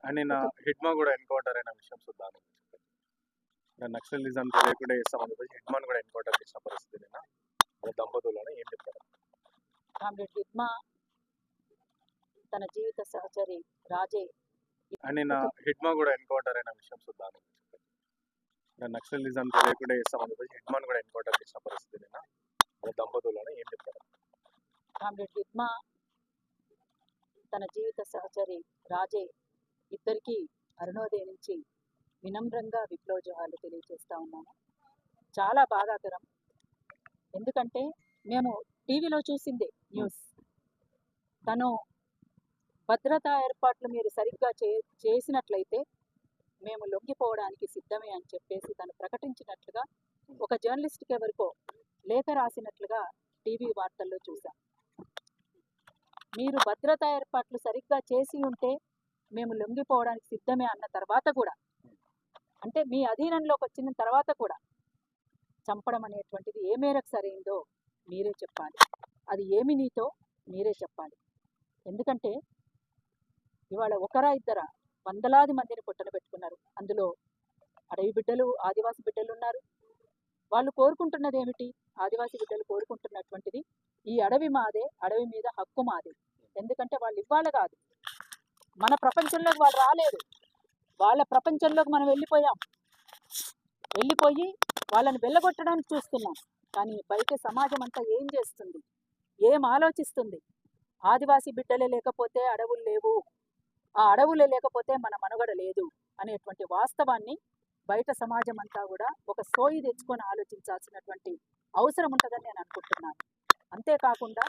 And నిన్న హిడ్మా కూడా encounter అయిన విషయం చూద్దాం. నక్సలిజం తెలియకుండా చేస్తామని చెప్పేసి హిడ్మాన్ కూడా ఎన్కౌంటర్ చేసిన పరిస్థితి నిన్న వాళ్ళ దంపతులను ఏం చెప్తారు? కామ్రేడ్ హిడ్మా తన జీవిత సహచరి రాజే అండ్ నిన్న హిడ్మా కూడా ఎన్కౌంటర్ అయిన విషయం చూద్దాం. నక్సలిజం తెలియకుండా చేస్తామని చెప్పేసి హిడ్మాన్ కూడా ఎన్కౌంటర్ చేసిన పరిస్థితి నిన్న వాళ్ళ దంపతులను ఏం చెప్తారు? కామ్రేడ్ హిడ్మా తన జీవిత సహచరి రాజే ఇద్దరికి అరుణోదయం నుంచి వినమ్రంగా విప్లవజోహాలు తెలియజేస్తా ఉన్నాను. చాలా బాధాకరం. ఎందుకంటే మేము టీవీలో చూసిందే న్యూస్. తను భద్రతా ఏర్పాట్లు మీరు సరిగ్గా చేసినట్లయితే మేము లొంగిపోవడానికి సిద్ధమే అని చెప్పేసి తను ప్రకటించినట్లుగా ఒక జర్నలిస్ట్కి ఎవరికో లేఖ రాసినట్లుగా టీవీ వార్తల్లో చూసాం. మీరు భద్రతా ఏర్పాట్లు సరిగ్గా చేసి ఉంటే మేము లొంగిపోవడానికి సిద్ధమే అన్న తర్వాత కూడా, అంటే మీ అధీనంలోకి వచ్చిన తర్వాత కూడా చంపడం అనేటువంటిది ఏ మేరకు సరైందో మీరే చెప్పాలి. అది ఏమి నీతో మీరే చెప్పాలి. ఎందుకంటే ఇవాళ ఒకరా ఇద్దరా వందలాది మందిని పొట్టన పెట్టుకున్నారు. అందులో అడవి బిడ్డలు, ఆదివాసి బిడ్డలు ఉన్నారు. వాళ్ళు కోరుకుంటున్నది ఏమిటి? ఆదివాసి బిడ్డలు కోరుకుంటున్నటువంటిది ఈ అడవి మాదే, అడవి మీద హక్కు మాదే. ఎందుకంటే వాళ్ళు ఇవాళ కాదు, మన ప్రపంచంలోకి వాళ్ళు రాలేదు. వాళ్ళ ప్రపంచంలోకి మనం వెళ్ళిపోయి వాళ్ళని వెళ్ళగొట్టడానికి చూస్తున్నాం. కానీ బయట సమాజం అంతా ఏం చేస్తుంది, ఏం ఆలోచిస్తుంది? ఆదివాసి బిడ్డలే లేకపోతే అడవులు లేవు, ఆ అడవులే లేకపోతే మన మనుగడ లేదు అనేటువంటి వాస్తవాన్ని బయట సమాజం అంతా కూడా ఒక సోయి తెచ్చుకొని ఆలోచించాల్సినటువంటి అవసరం ఉంటుందని నేను అనుకుంటున్నాను. అంతేకాకుండా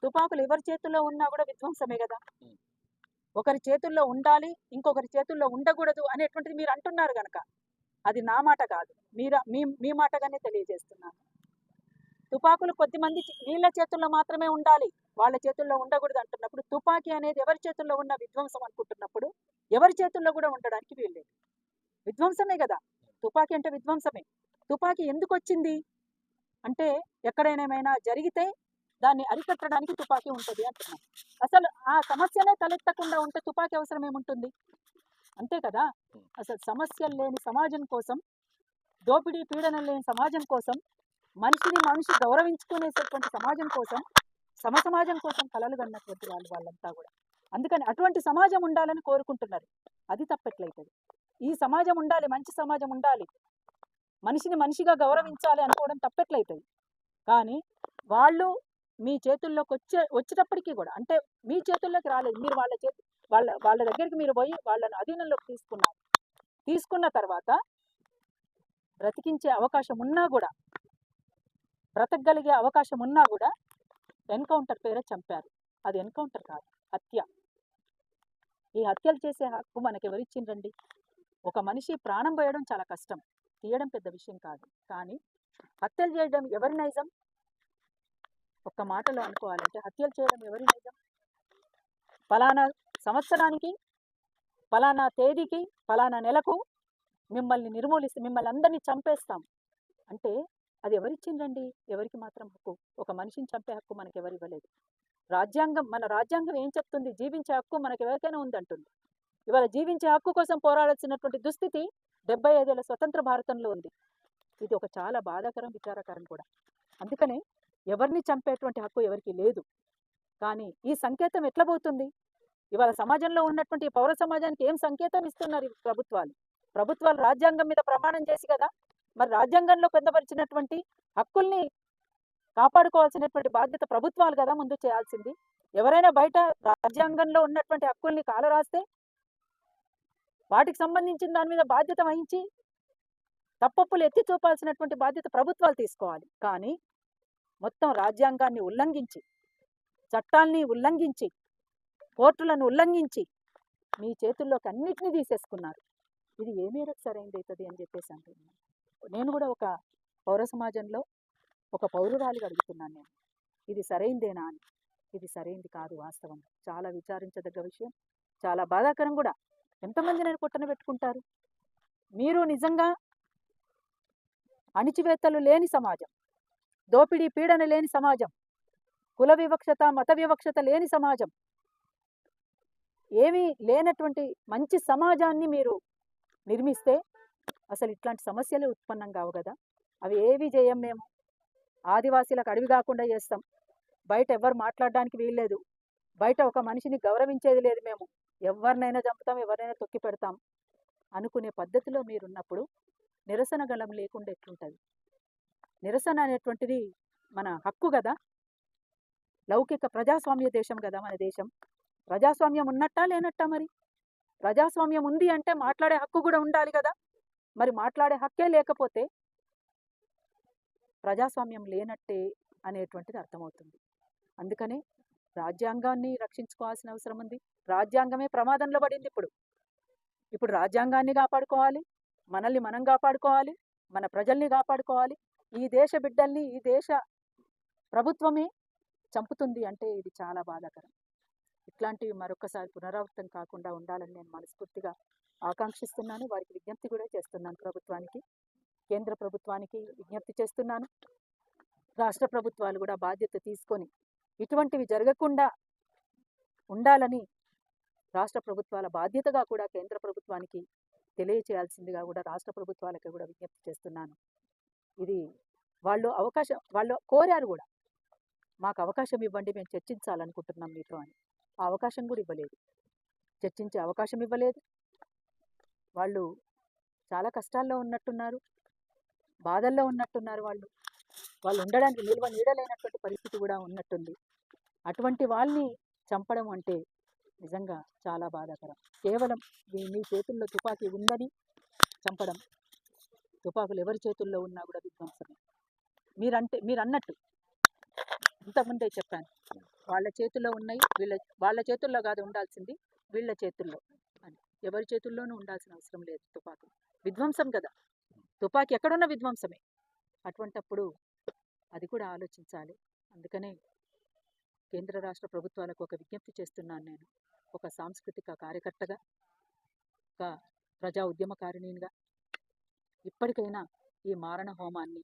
తుపాకులు ఎవరి చేతుల్లో ఉన్నా కూడా విధ్వంసమే కదా. ఒకరి చేతుల్లో ఉండాలి, ఇంకొకరి చేతుల్లో ఉండకూడదు అనేటువంటిది మీరు అంటున్నారు కనుక అది నా మాట కాదు, మీ మాటగానే తెలియజేస్తున్నాను. తుపాకులు కొద్దిమంది వీళ్ళ చేతుల్లో మాత్రమే ఉండాలి, వాళ్ళ చేతుల్లో ఉండకూడదు అంటున్నప్పుడు, తుపాకీ అనేది ఎవరి చేతుల్లో ఉన్న విధ్వంసం అనుకుంటున్నప్పుడు ఎవరి చేతుల్లో కూడా ఉండడానికి వీల్లేదు. విధ్వంసమే కదా, తుపాకీ అంటే విధ్వంసమే. తుపాకీ ఎందుకు వచ్చింది అంటే ఎక్కడైనా ఏమైనా జరిగితే దాన్ని అరికట్టడానికి తుపాకీ ఉంటుంది అంటున్నాం. అసలు ఆ సమస్యనే తలెత్తకుండా ఉంటే తుపాకీ అవసరం ఏముంటుంది? అంతే కదా. అసలు సమస్యలు లేని సమాజం కోసం, దోపిడీ పీడనం లేని సమాజం కోసం, మనిషిని మనిషి గౌరవించుకునేటటువంటి సమాజం కోసం, సమాజం కోసం కలలు కన్నటువంటి వాళ్ళంతా కూడా. అందుకని అటువంటి సమాజం ఉండాలని కోరుకుంటున్నారు. అది తప్పెట్లయితుంది. ఈ సమాజం ఉండాలి, మంచి సమాజం ఉండాలి, మనిషిని మనిషిగా గౌరవించాలి అనుకోవడం తప్పెట్లయితుంది. కానీ వాళ్ళు మీ చేతుల్లోకి వచ్చేటప్పటికీ కూడా, అంటే మీ చేతుల్లోకి రాలేదు, మీరు వాళ్ళ దగ్గరికి మీరు పోయి వాళ్ళని అధీనంలోకి తీసుకున్న తర్వాత బ్రతికించే అవకాశం ఉన్నా కూడా, బ్రతకగలిగే అవకాశం ఉన్నా కూడా ఎన్కౌంటర్ పేరే చంపారు. అది ఎన్కౌంటర్ కాదు, హత్య. ఈ హత్యలు చేసే హక్కు మనకి ఎవరిచ్చిండ్రండి? ఒక మనిషి ప్రాణం పోయడం చాలా కష్టం, తీయడం పెద్ద విషయం కాదు. కానీ హత్యలు చేయడం ఎవరి నైజం? ఒక్క మాటలో అనుకోవాలంటే హత్యలు చేయడం ఎవరి నైజం? ఫలానా సంవత్సరానికి, ఫలానా తేదీకి, ఫలానా నెలకు మిమ్మల్ని నిర్మూలిస్తే, మిమ్మల్ని అందరినీ చంపేస్తాం అంటే అది ఎవరిచ్చిందండి? ఎవరికి మాత్రం హక్కు? ఒక మనిషిని చంపే హక్కు మనకి ఎవరు ఇవ్వలేదు. మన రాజ్యాంగం ఏం చెప్తుంది? జీవించే హక్కు మనకి ఎవరికైనా ఉందంటుంది. ఇవాళ జీవించే హక్కు కోసం పోరాడాల్సినటువంటి దుస్థితి 75 ఏళ్ల స్వతంత్ర భారతంలో ఉంది. ఇది ఒక చాలా బాధాకరం, విచారకరం కూడా. అందుకనే ఎవరిని చంపేటువంటి హక్కు ఎవరికి లేదు. కానీ ఈ సంకేతం ఎట్లా పోతుంది? ఇవాళ సమాజంలో ఉన్నటువంటి పౌర సమాజానికి ఏం సంకేతం ఇస్తున్నారు ప్రభుత్వాలు? రాజ్యాంగం మీద ప్రమాణం చేసి కదా, మరి రాజ్యాంగంలో పొందపరిచినటువంటి హక్కుల్ని కాపాడుకోవాల్సినటువంటి బాధ్యత ప్రభుత్వాలు కదా ముందు చేయాల్సింది. ఎవరైనా బయట రాజ్యాంగంలో ఉన్నటువంటి హక్కుల్ని కాలరాస్తే వాటికి సంబంధించిన దాని మీద బాధ్యత వహించి తప్పప్పులు ఎత్తి చూపాల్సినటువంటి బాధ్యత ప్రభుత్వాలు తీసుకోవాలి. కానీ మొత్తం రాజ్యాంగాన్ని ఉల్లంఘించి, చట్టాల్ని ఉల్లంఘించి, కోర్టులను ఉల్లంఘించి మీ చేతుల్లోకి అన్నిటినీ తీసేసుకున్నారు. ఇది ఏ మేరకు సరైనది అవుతుంది అని చెప్పేసి అంటున్నాను. నేను కూడా ఒక పౌర సమాజంలో ఒక పౌరురాలిగా అడుగుతున్నాను, నేను ఇది సరైందేనా అని. ఇది సరైంది కాదు. వాస్తవంగా చాలా విచారించదగ్గ విషయం, చాలా బాధాకరం కూడా. ఎంతమంది నేను పొట్టన పెట్టుకుంటారు? మీరు నిజంగా అణిచివేతలు లేని సమాజం, దోపిడీ పీడన లేని సమాజం, కుల వివక్షత, మత వివక్షత లేని సమాజం, ఏమీ లేనటువంటి మంచి సమాజాన్ని మీరు నిర్మిస్తే అసలు ఇట్లాంటి సమస్యలు ఉత్పన్నం కావు కదా. అవి ఏవి చేయం మేము. ఆదివాసీలకు అడవి కాకుండా చేస్తాం. బయట ఎవ్వరు మాట్లాడడానికి వీల్లేదు. బయట ఒక మనిషిని గౌరవించేది లేదు. మేము ఎవరినైనా చంపుతాం, ఎవరినైనా తొక్కి పెడతాం అనుకునే పద్ధతిలో మీరున్నప్పుడు నిరసన గలం లేకుండా ఎట్లుంటుంది? నిరసన అనేటువంటిది మన హక్కు కదా. లౌకిక ప్రజాస్వామ్య దేశం కదా మన దేశం. ప్రజాస్వామ్యం ఉన్నట్టా లేనట్టా? మరి ప్రజాస్వామ్యం ఉంది అంటే మాట్లాడే హక్కు కూడా ఉండాలి కదా. మరి మాట్లాడే హక్కే లేకపోతే ప్రజాస్వామ్యం లేనట్టే అనేటువంటిది అర్థమవుతుంది. అందుకనే రాజ్యాంగాన్ని రక్షించుకోవాల్సిన అవసరం ఉంది. రాజ్యాంగమే ప్రమాదంలో పడింది. ఇప్పుడు రాజ్యాంగాన్ని కాపాడుకోవాలి, మనల్ని మనం కాపాడుకోవాలి, మన ప్రజల్ని కాపాడుకోవాలి. ఈ దేశ బిడ్డల్ని ఈ దేశ ప్రభుత్వమే చంపుతుంది అంటే ఇది చాలా బాధాకరం. ఇట్లాంటివి మరొకసారి పునరావృతం కాకుండా ఉండాలని నేను మనస్ఫూర్తిగా ఆకాంక్షిస్తున్నాను. వారికి విజ్ఞప్తి కూడా చేస్తున్నాను. ప్రభుత్వానికి, కేంద్ర ప్రభుత్వానికి విజ్ఞప్తి చేస్తున్నాను. రాష్ట్ర ప్రభుత్వాలు కూడా బాధ్యత తీసుకొని ఇటువంటివి జరగకుండా ఉండాలని రాష్ట్ర ప్రభుత్వాల బాధ్యతగా కూడా కేంద్ర ప్రభుత్వానికి తెలియచేయాల్సిందిగా కూడా రాష్ట్ర ప్రభుత్వాలకి కూడా విజ్ఞప్తి చేస్తున్నాను. ఇది వాళ్ళు కోరారు కూడా, మాకు అవకాశం ఇవ్వండి, మేము చర్చించాలనుకుంటున్నాం మీతో అని. ఆ అవకాశం కూడా ఇవ్వలేదు, చర్చించే అవకాశం ఇవ్వలేదు. వాళ్ళు చాలా కష్టాల్లో ఉన్నట్టున్నారు, బాధల్లో ఉన్నట్టున్నారు. వాళ్ళు ఉండడానికి నీడలేనటువంటి పరిస్థితి కూడా ఉన్నట్టుంది. అటువంటి వాళ్ళని చంపడం అంటే నిజంగా చాలా బాధాకరం. కేవలం మీ చేతుల్లో తుపాకీ ఉందని చంపడం, తుపాకులు ఎవరి చేతుల్లో ఉన్నా కూడా విధ్వంసమే. మీరు అన్నట్టు ఇంతకుముందే చెప్పాను, వాళ్ళ చేతుల్లో ఉన్నాయి, వాళ్ళ చేతుల్లో కాదు ఉండాల్సింది, వీళ్ళ చేతుల్లో అని. ఎవరి చేతుల్లోనూ ఉండాల్సిన అవసరం లేదు. తుపాకీ విధ్వంసం కదా, తుపాకీ ఎక్కడున్న విధ్వంసమే. అటువంటప్పుడు అది కూడా ఆలోచించాలి. అందుకనే కేంద్ర రాష్ట్ర ప్రభుత్వాలకు ఒక విజ్ఞప్తి చేస్తున్నాను. నేను ఒక సాంస్కృతిక కార్యకర్తగా, ఒక ప్రజా ఉద్యమకారిణిగా ఇప్పటికైనా ఈ మారణ హోమాన్ని,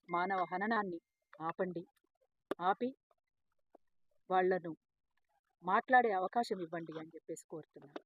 మానవ హననాన్ని ఆపి వాళ్లను మాట్లాడే అవకాశం ఇవ్వండి అని చెప్పేసి కోరుతున్నాను.